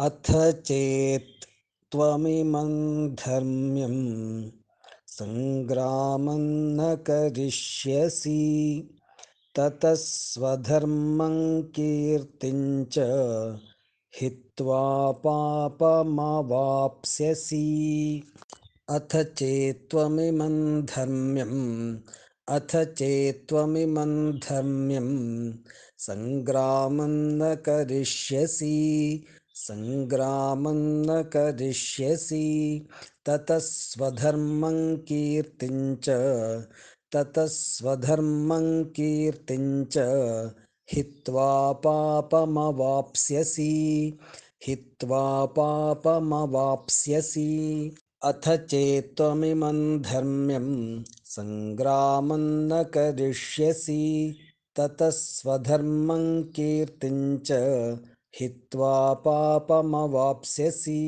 अथ चेत् त्वमिमं धर्म्यं सङ्ग्रामं न करिष्यसि ततः स्वधर्मं कीर्तिं च हित्वा पापमवाप्स्यसि। अथ चेत्त्वमिमं धर्म्यम् अथ चेत्त्वमिमं धर्म्यं सङ्ग्रामं न करिष्यसि सङ्ग्रामं न करिष्यसि ततः स्वधर्मं कीर्तिं च ततः स्वधर्मं कीर्तिं च हित्वा पापमवाप्स्यसि हित्वा पापमवाप्स्यसि। अथ चेत्त्वमिमं धर्म्यं सङ्ग्रामं न करिष्यसि ततः स्वधर्मं कीर्तिं च हित्वा पापमवाप्स्यसि।